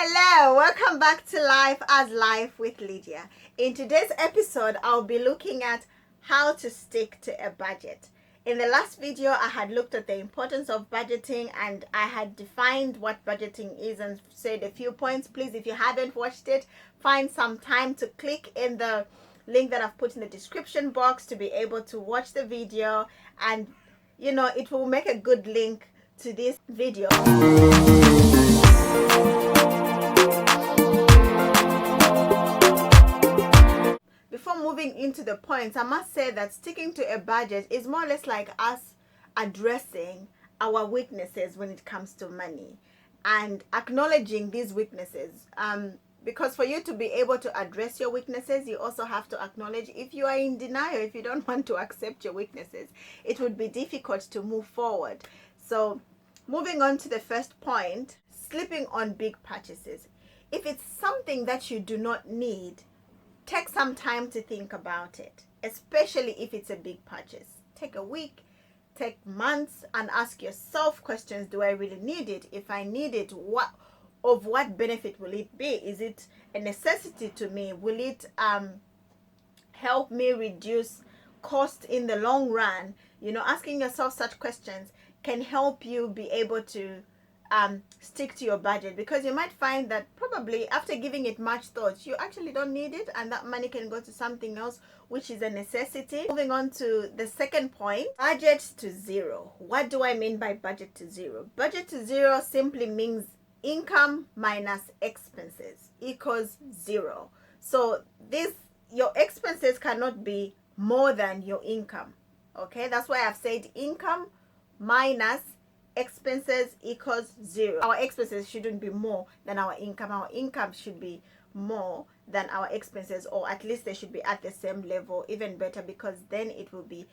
Hello, welcome back to Life as Life with Lydia. In today's episode, I'll be looking at how to stick to a budget. In the last video, I had looked at the importance of budgeting and I had defined what budgeting is and said a few points. Please, if you haven't watched it, find some time to click in the link that I've put in the description box to be able to watch the video, and it will make a good link to this video. Before moving into the points, I must say that sticking to a budget is more or less like us addressing our weaknesses when it comes to money and acknowledging these weaknesses. Because for you to be able to address your weaknesses, you also have to acknowledge if you are in denial, if you don't want to accept your weaknesses, it would be difficult to move forward. So moving on to the first point, slipping on big purchases. If it's something that you do not need, take some time to think about it, especially if it's a big purchase. Take a week, take months, and ask yourself questions. Do I really need it? If I need it, what benefit will it be? Is it a necessity to me? Will it help me reduce cost in the long run? Asking yourself such questions can help you be able to stick to your budget, because you might find that probably after giving it much thought, you actually don't need it, and that money can go to something else which is a necessity. Moving on to the second point, budget to zero. What do I mean by budget to zero? Budget to zero simply means income minus expenses equals zero. So your expenses cannot be more than your income. Okay, that's why I've said income minus expenses equals zero. Our expenses shouldn't be more than our income. Our income should be more than our expenses, or at least they should be at the same level, even better, because then it will be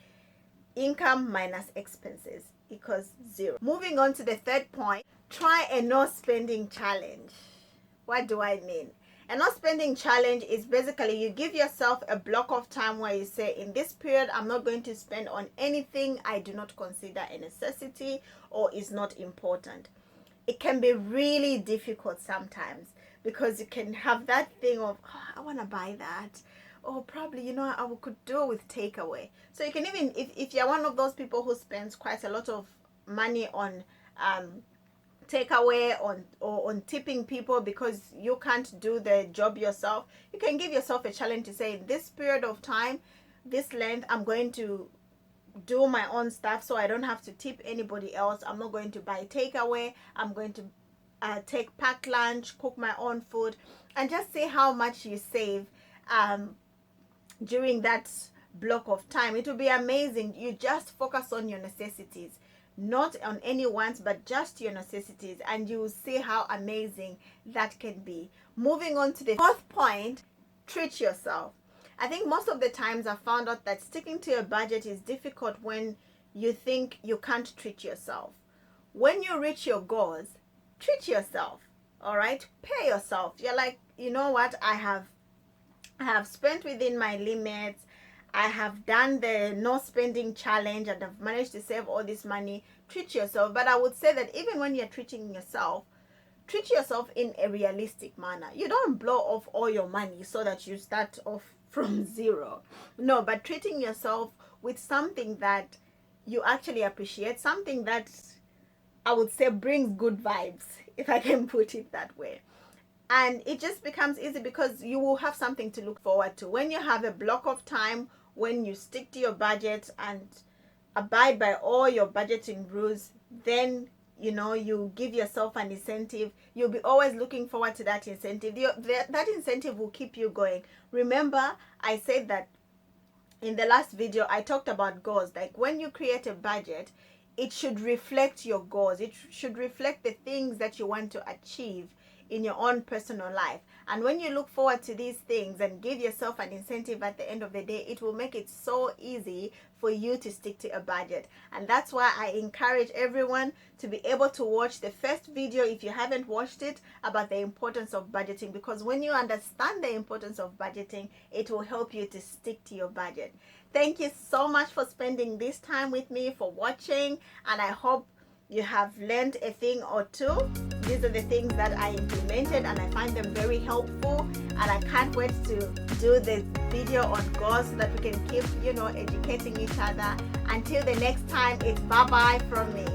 income minus expenses equals zero. Moving on to the third point, try a no spending challenge. What do I mean? A no spending challenge is basically you give yourself a block of time where you say, in this period, I'm not going to spend on anything I do not consider a necessity or is not important. It can be really difficult sometimes, because you can have that thing of, I want to buy that. Or probably, I could do with takeaway. So you can even, if you're one of those people who spends quite a lot of money on takeaway, on tipping people because you can't do the job yourself, you can give yourself a challenge to say, this period of time, this length, I'm going to do my own stuff so I don't have to tip anybody else. I'm not going to buy takeaway. I'm going to take packed lunch, cook my own food, and just see how much you save during that block of time. It will be amazing. You just focus on your necessities, not on any wants, but just your necessities, and you will see how amazing that can be. Moving on to the fourth point, treat yourself. I think most of the times I found out that sticking to a budget is difficult when you think you can't treat yourself. When you reach your goals, treat yourself. All right, pay yourself. You're like, you know what, I have spent within my limits. I have done the no spending challenge and I've managed to save all this money. Treat yourself. But I would say that even when you're treating yourself, treat yourself in a realistic manner. You don't blow off all your money so that you start off from zero. No, but treating yourself with something that you actually appreciate, something that I would say brings good vibes, if I can put it that way. And it just becomes easy because you will have something to look forward to. When you have a block of time, when you stick to your budget and abide by all your budgeting rules, then you give yourself an incentive. You'll be always looking forward to that incentive. That incentive will keep you going. Remember, I said that in the last video, I talked about goals. Like when you create a budget, it should reflect your goals. It should reflect the things that you want to achieve in your own personal life. And when you look forward to these things and give yourself an incentive at the end of the day, it will make it so easy for you to stick to a budget. And that's why I encourage everyone to be able to watch the first video, if you haven't watched it, about the importance of budgeting, because when you understand the importance of budgeting, it will help you to stick to your budget. Thank you so much for spending this time with me, for watching, and I hope you have learned a thing or two. these are the things that I implemented and I find them very helpful, and I can't wait to do the video on goals so that we can keep, educating each other. Until the next time, it's bye-bye from me.